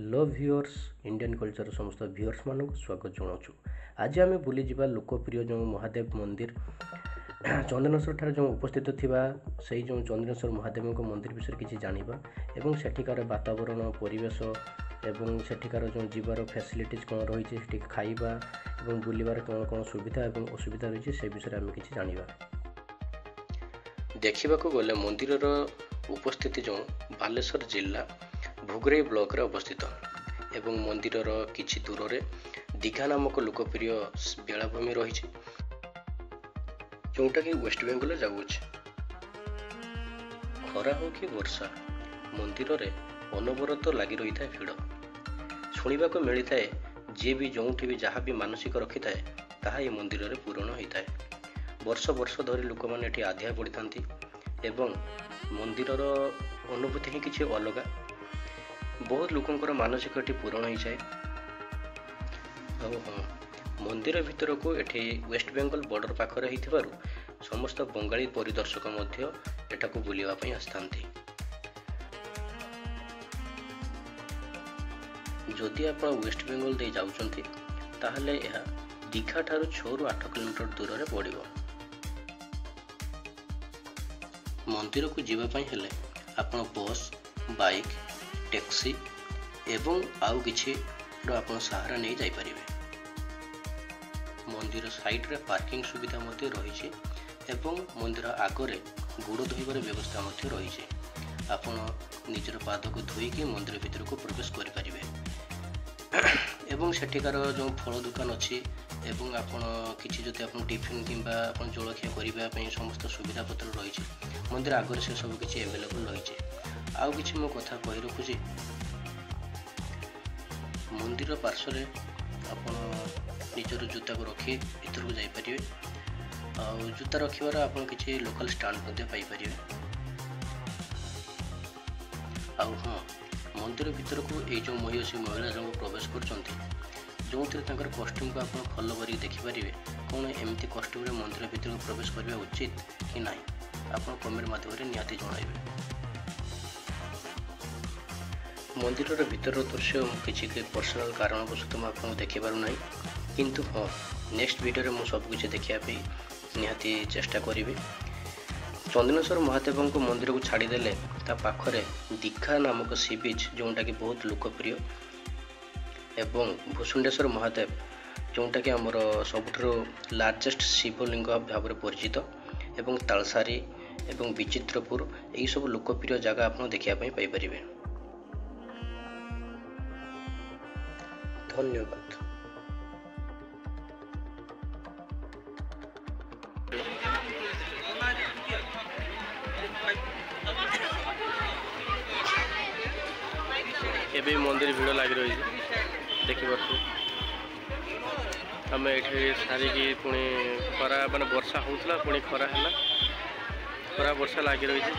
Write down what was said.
Hello viewers Indian culture समस्त viewers मानक स्वागत जनाऊँ। आज आम बुली जा लोकप्रिय जो महादेव मंदिर चंदनेश्वर ठार जो उपस्थित थिबा सेही जो चंदनेश्वर महादेव मंदिर विषय किसी जानिबा एवं सेठिकार वातावरण परिवेश एवं सेठिकार जो जीवार फैसिलिटीज कौन रही है खाइबा एवं बुलिबार कौन कौन सुविधा एवं असुविधा रही से विषय आम किसी जानिबा। देखा गले मंदिर उपस्थिति जो बालेश्वर जिला भोगराई ब्लॉक रे अवस्थित एवं मंदिर किछि दूर रे दीघा नामक लोकप्रिय बेलाभूमि रही जोटा कि वेस्ट बेंगल जाऊँच। खरा हो कि वर्षा मंदिर रे अनवरत लगी रही है भिड़ शुणा को मिलता है जी भी जो भी जहाँ भी मानसिक रखि थाए ताहा ये मंदिर रे पूरण होता है। वर्ष वर्ष धरी लोक मैंने आध्या पड़ी था एवं मंदिर अनुभूति ही किसी अलग बहुत लोकंर मानसिक पूरण हो जाए। हाँ मंदिर भितर को एठी वेस्ट बेंगल बॉर्डर पाखरे होइथिबारु समस्त बंगाली परिदर्शक मध्य एठाकु बुलिबा पई आस्थांती। जदि आप वेस्ट बेंगल दे जाउचंती ताहले यह दीघा ठारू 6 ରୁ 8 किलोमीटर दूर रे पड़िबो। मंदिर को जीवा पई हेले आपण बस बाइक टैक्सी एवं आउ किछि आपण सहारा नहीं जाई परिबे। मंदिर साइड रे पार्किंग सुविधा मध्य रही एवं मंदिर आगरे गोड़ धोइबार व्यवस्था मध्य रही। आपण निजर पाद को धोईकी मंदिर भीतर को प्रवेश करि परिबे एवं सेठिकार जो फल दुकान अच्छी एवं आपण किछि जति आपण टिफिन किंबा आपण जलखिया करिबा पई समस्त सुविधा पत्र रही मंदिर आगरे से सब किछि अवेलेबल रही। आउ किछि मो कथा कहि रखुछि मंदिर पार्श्व रे आपण निजर जूता को रखी भीतर को जाइपारे आ जूता रखिबार आपण किछि लोकल स्टैंड मध्ये पाई परिबे। आउ हाँ मंदिर भीतर को ये जो महिषी महिला जन प्रवेश करछंती जो कस्ट्यूम को आप फॉलो कर देखिपारे कौन एमती कस्ट्यूम रे मंदिर भीतर को प्रवेश करने उचित कि नहीं आप कमेंट माध्यम निहाती जणाइबे। मंदिर भीतर दृश्य किसी पर्सनल कारणवश आपको देखी पार ना किंतु हाँ नेक्स्ट वीडियो में सबकि देखापी निहाती चेष्टा करी। चंदनेश्वर महादेव मंदिर को छाड़देले पाखरे दीघा नामक सी बीच जोटा कि बहुत लोकप्रिय एवं भूसुंडेश्वर महादेव जोटा कि आमर सबुठु लार्जेस्ट शिवलिंग भाव में परिचित एवं तालसारी एवं विचित्रपुर यही सब लोकप्रिय जगह आप देखापी पाइपर। धन्यवाद। एबे मंदिर भिड़ लगी रही देखिए आम ये सारिकी पुणी खरा मान वर्षा होता पुणी खरा है खरा वर्षा लगी रही है।